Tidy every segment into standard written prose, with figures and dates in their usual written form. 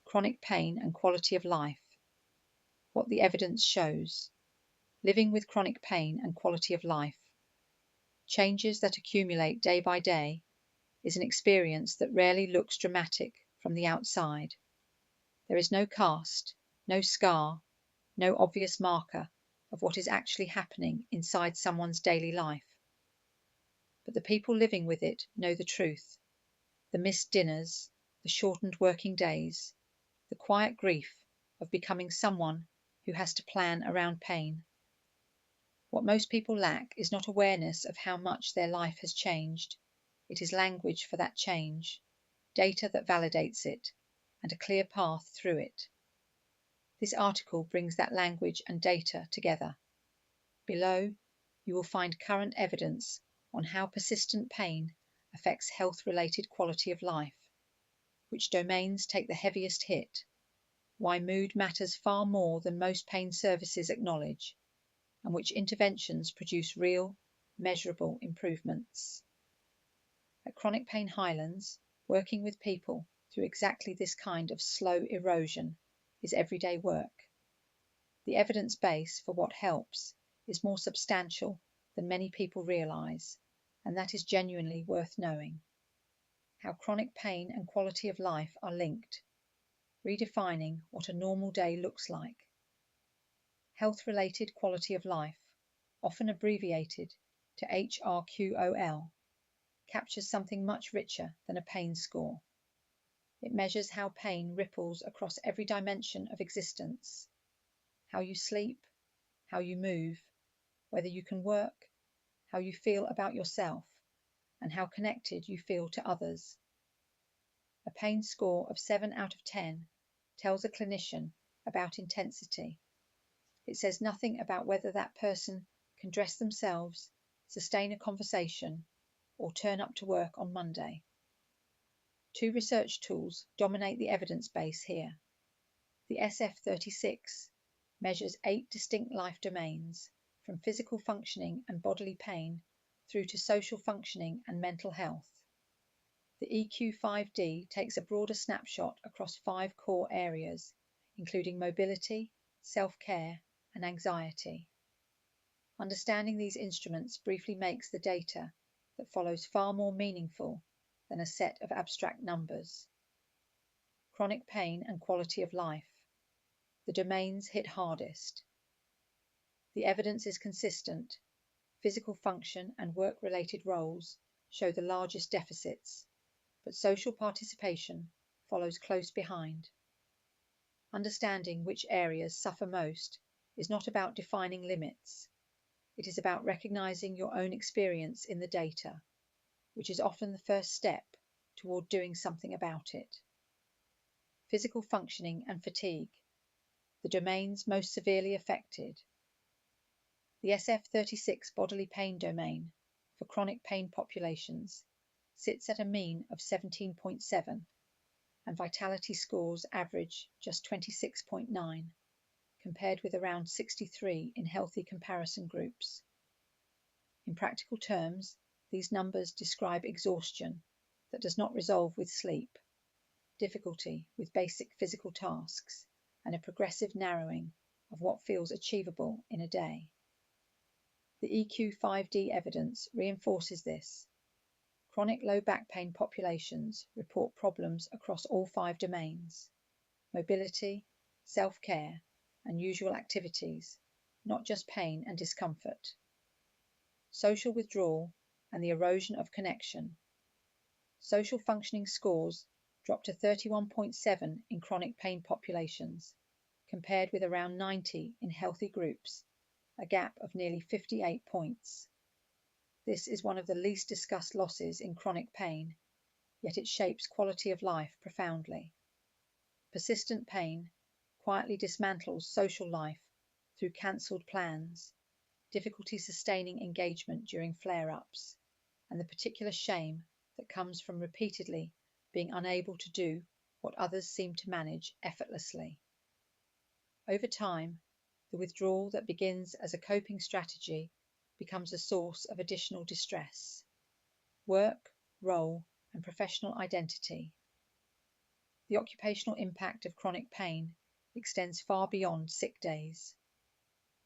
Chronic pain and quality of life. What the evidence shows. Living with chronic pain and quality of life. Changes that accumulate day by day is an experience that rarely looks dramatic from the outside. There is no cast, no scar, no obvious marker of what is actually happening inside someone's daily life. But the people living with it know the truth. The missed dinners, the shortened working days, the quiet grief of becoming someone who has to plan around pain. What most people lack is not awareness of how much their life has changed. It is language for that change, data that validates it, and a clear path through it. This article brings that language and data together. Below, you will find current evidence on how persistent pain affects health-related quality of life, which domains take the heaviest hit, why mood matters far more than most pain services acknowledge, and which interventions produce real, measurable improvements. At Chronic Pain Highlands, working with people through exactly this kind of slow erosion is everyday work. The evidence base for what helps is more substantial than many people realise, and that is genuinely worth knowing. How chronic pain and quality of life are linked, redefining what a normal day looks like. Health-related quality of life, often abbreviated to HRQoL, captures something much richer than a pain score. It measures how pain ripples across every dimension of existence, how you sleep, how you move, whether you can work, how you feel about yourself, and how connected you feel to others. A pain score of 7 out of 10 tells a clinician about intensity. It says nothing about whether that person can dress themselves, sustain a conversation, or turn up to work on Monday. Two research tools dominate the evidence base here. The SF-36 measures 8 distinct life domains, from physical functioning and bodily pain through to social functioning and mental health. The EQ5D takes a broader snapshot across 5 core areas, including mobility, self-care, and anxiety. Understanding these instruments briefly makes the data that follows far more meaningful than a set of abstract numbers. Chronic pain and quality of life. The domains hit hardest. The evidence is consistent. Physical function and work-related roles show the largest deficits, but social participation follows close behind. Understanding which areas suffer most is not about defining limits. It is about recognizing your own experience in the data, which is often the first step toward doing something about it. Physical functioning and fatigue, the domains most severely affected. The SF-36 bodily pain domain for chronic pain populations sits at a mean of 17.7, and vitality scores average just 26.9, compared with around 63 in healthy comparison groups. In practical terms, these numbers describe exhaustion that does not resolve with sleep, difficulty with basic physical tasks, and a progressive narrowing of what feels achievable in a day. The EQ5D evidence reinforces this. Chronic low back pain populations report problems across all 5 domains: mobility, self-care, and usual activities, not just pain and discomfort. Social withdrawal and the erosion of connection. Social functioning scores drop to 31.7 in chronic pain populations, compared with around 90 in healthy groups, a gap of nearly 58 points. This is one of the least discussed losses in chronic pain, yet it shapes quality of life profoundly. Persistent pain quietly dismantles social life through cancelled plans, difficulty sustaining engagement during flare-ups, and the particular shame that comes from repeatedly being unable to do what others seem to manage effortlessly. Over time, the withdrawal that begins as a coping strategy becomes a source of additional distress. Work, role, and professional identity. The occupational impact of chronic pain extends far beyond sick days.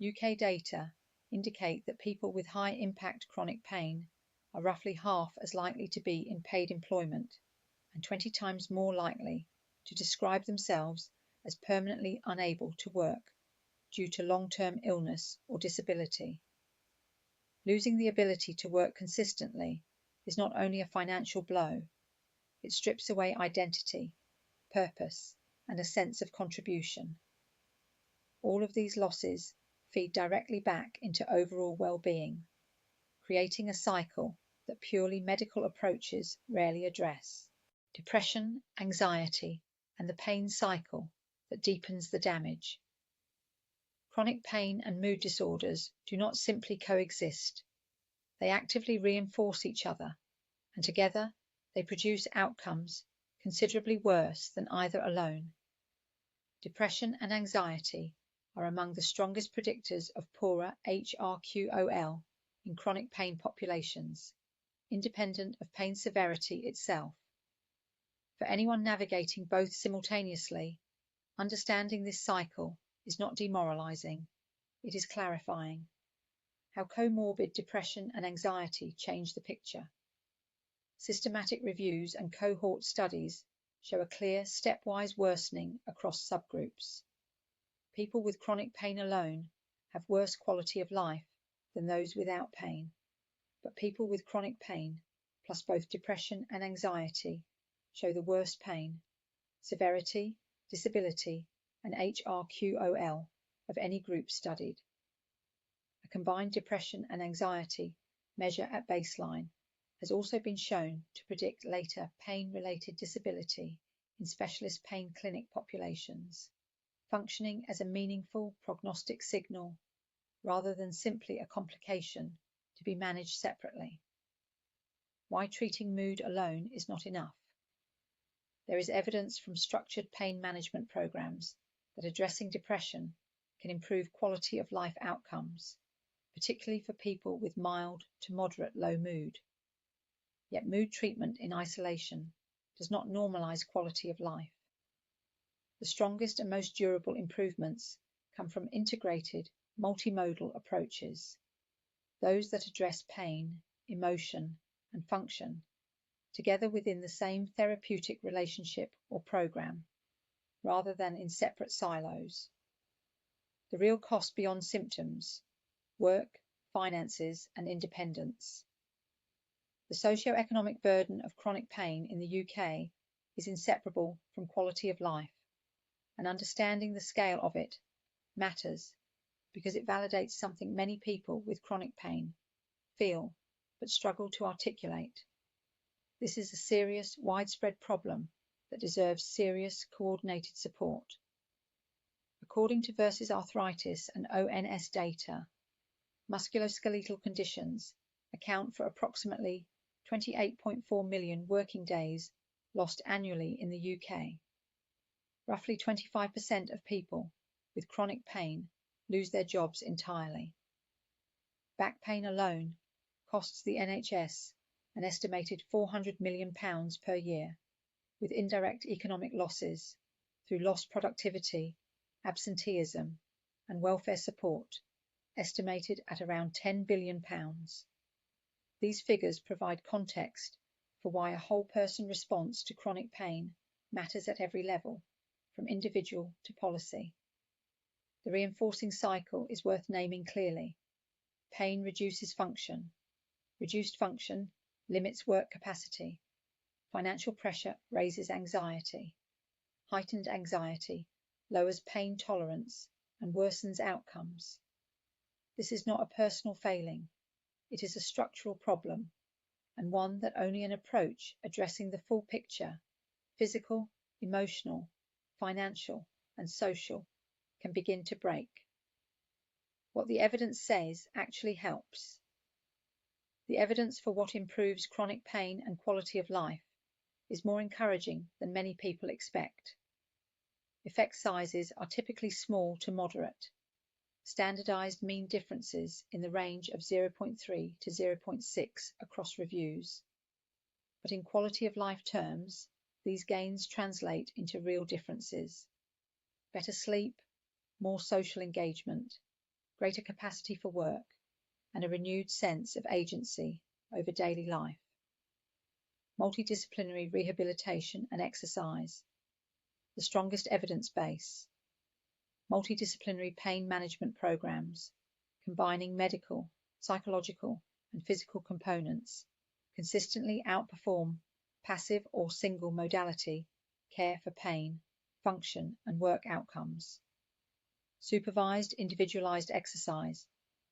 UK data indicate that people with high-impact chronic pain are roughly half as likely to be in paid employment and 20 times more likely to describe themselves as permanently unable to work due to long-term illness or disability. Losing the ability to work consistently is not only a financial blow, it strips away identity, purpose, and a sense of contribution. All of these losses feed directly back into overall well-being, creating a cycle that purely medical approaches rarely address. Depression, anxiety, and the pain cycle that deepens the damage. Chronic pain and mood disorders do not simply coexist. They actively reinforce each other, and together they produce outcomes considerably worse than either alone. Depression and anxiety are among the strongest predictors of poorer HRQoL in chronic pain populations, independent of pain severity itself. For anyone navigating both simultaneously, understanding this cycle is not demoralizing, it is clarifying. How comorbid depression and anxiety change the picture. Systematic reviews and cohort studies show a clear stepwise worsening across subgroups. People with chronic pain alone have worse quality of life than those without pain, but people with chronic pain, plus both depression and anxiety, show the worst pain, severity, disability, and HRQoL of any group studied. A combined depression and anxiety measure at baseline has also been shown to predict later pain-related disability in specialist pain clinic populations, functioning as a meaningful prognostic signal rather than simply a complication to be managed separately. Why treating mood alone is not enough. There is evidence from structured pain management programs that addressing depression can improve quality of life outcomes, particularly for people with mild to moderate low mood. Yet mood treatment in isolation does not normalize quality of life. The strongest and most durable improvements come from integrated, multimodal approaches, those that address pain, emotion, and function, together within the same therapeutic relationship or program, rather than in separate silos. The real cost beyond symptoms: work, finances, and independence. The socio-economic burden of chronic pain in the UK is inseparable from quality of life, and understanding the scale of it matters because it validates something many people with chronic pain feel but struggle to articulate. This is a serious, widespread problem that deserves serious, coordinated support. According to Versus Arthritis and ONS data, musculoskeletal conditions account for approximately 28.4 million working days lost annually in the UK. Roughly 25% of people with chronic pain lose their jobs entirely. Back pain alone costs the NHS an estimated £400 million per year, with indirect economic losses through lost productivity, absenteeism, and welfare support estimated at around £10 billion. These figures provide context for why a whole person response to chronic pain matters at every level, from individual to policy. The reinforcing cycle is worth naming clearly. Pain reduces function. Reduced function limits work capacity. Financial pressure raises anxiety. Heightened anxiety lowers pain tolerance and worsens outcomes. This is not a personal failing. It is a structural problem, and one that only an approach addressing the full picture, physical, emotional, financial, and social, can begin to break. What the evidence says actually helps. The evidence for what improves chronic pain and quality of life is more encouraging than many people expect. Effect sizes are typically small to moderate. Standardized mean differences in the range of 0.3 to 0.6 across reviews. But in quality of life terms, These gains translate into real differences: better sleep, more social engagement, greater capacity for work, and a renewed sense of agency over daily life. Multidisciplinary rehabilitation and exercise, the strongest evidence base. Multidisciplinary pain management programs, combining medical, psychological, and physical components, consistently outperform passive or single modality care for pain, function, and work outcomes. Supervised individualized exercise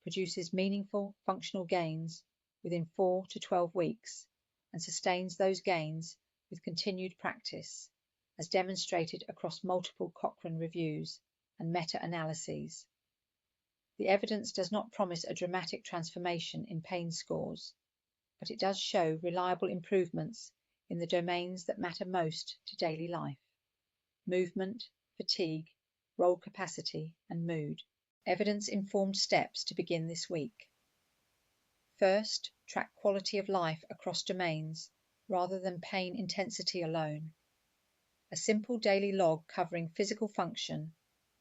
produces meaningful functional gains within 4 to 12 weeks and sustains those gains with continued practice, as demonstrated across multiple Cochrane reviews and meta-analyses. The evidence does not promise a dramatic transformation in pain scores, but it does show reliable improvements in the domains that matter most to daily life: movement, fatigue, role capacity, and mood. Evidence-informed steps to begin this week. First, track quality of life across domains rather than pain intensity alone. A simple daily log covering physical function,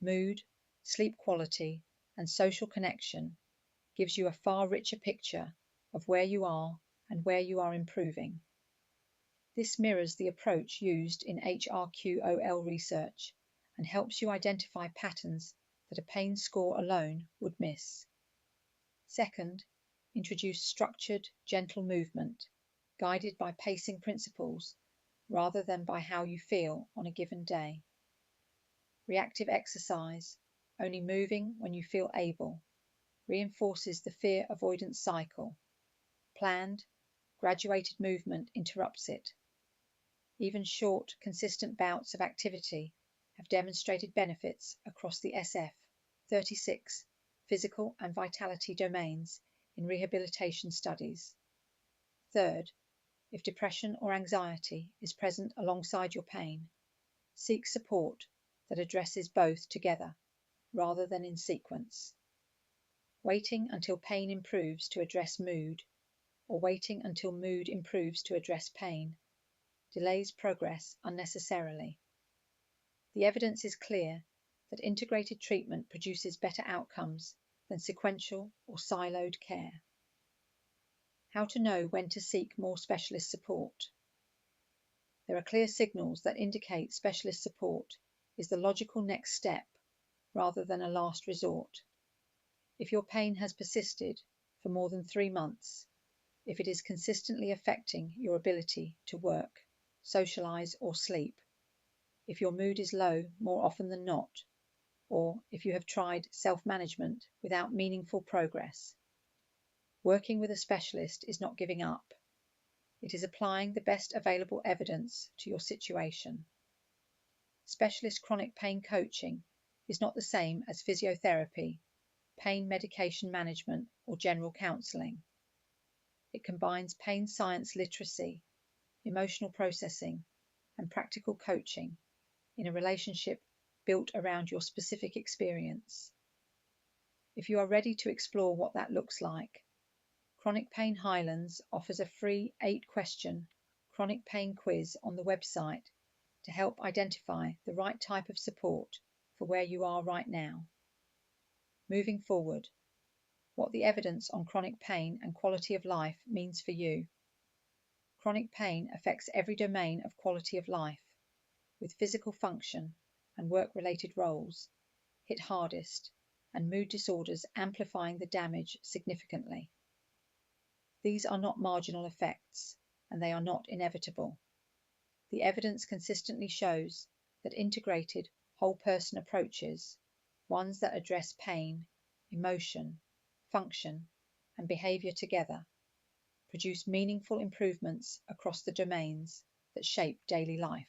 mood, sleep quality, and social connection gives you a far richer picture of where you are and where you are improving. This mirrors the approach used in HRQoL research and helps you identify patterns that a pain score alone would miss. Second, introduce structured, gentle movement, guided by pacing principles rather than by how you feel on a given day. Reactive exercise, only moving when you feel able, reinforces the fear avoidance cycle. Planned, graduated movement interrupts it. Even short, consistent bouts of activity have demonstrated benefits across the SF, 36 physical and vitality domains in rehabilitation studies. Third, if depression or anxiety is present alongside your pain, seek support that addresses both together rather than in sequence. Waiting until pain improves to address mood, or waiting until mood improves to address pain, delays progress unnecessarily. The evidence is clear that integrated treatment produces better outcomes than sequential or siloed care. How to know when to seek more specialist support. There are clear signals that indicate specialist support is the logical next step rather than a last resort. If your pain has persisted for more than 3 months, if it is consistently affecting your ability to work, socialize, or sleep, if your mood is low more often than not, or if you have tried self-management without meaningful progress. Working with a specialist is not giving up. It is applying the best available evidence to your situation. Specialist chronic pain coaching is not the same as physiotherapy, pain medication management, or general counseling. It combines pain science literacy, emotional processing, and practical coaching in a relationship built around your specific experience. If you are ready to explore what that looks like, Chronic Pain Highlands offers a free 8-question chronic pain quiz on the website to help identify the right type of support for where you are right now. Moving forward, what the evidence on chronic pain and quality of life means for you. Chronic pain affects every domain of quality of life, with physical function and work-related roles hit hardest, and mood disorders amplifying the damage significantly. These are not marginal effects, and they are not inevitable. The evidence consistently shows that integrated whole-person approaches, ones that address pain, emotion, function, and behavior together, produce meaningful improvements across the domains that shape daily life.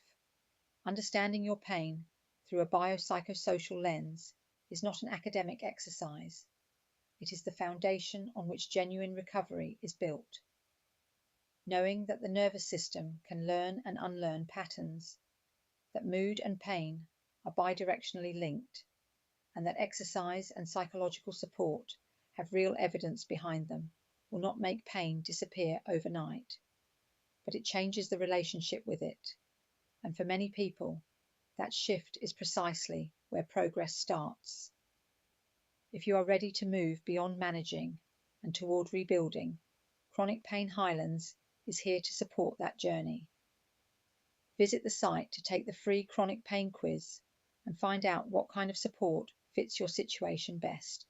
Understanding your pain through a biopsychosocial lens is not an academic exercise. It is the foundation on which genuine recovery is built. Knowing that the nervous system can learn and unlearn patterns, that mood and pain are bidirectionally linked, and that exercise and psychological support have real evidence behind them will not make pain disappear overnight, but it changes the relationship with it, and for many people, that shift is precisely where progress starts. If you are ready to move beyond managing and toward rebuilding, Chronic Pain Highlands is here to support that journey. Visit the site to take the free chronic pain quiz and find out what kind of support fits your situation best.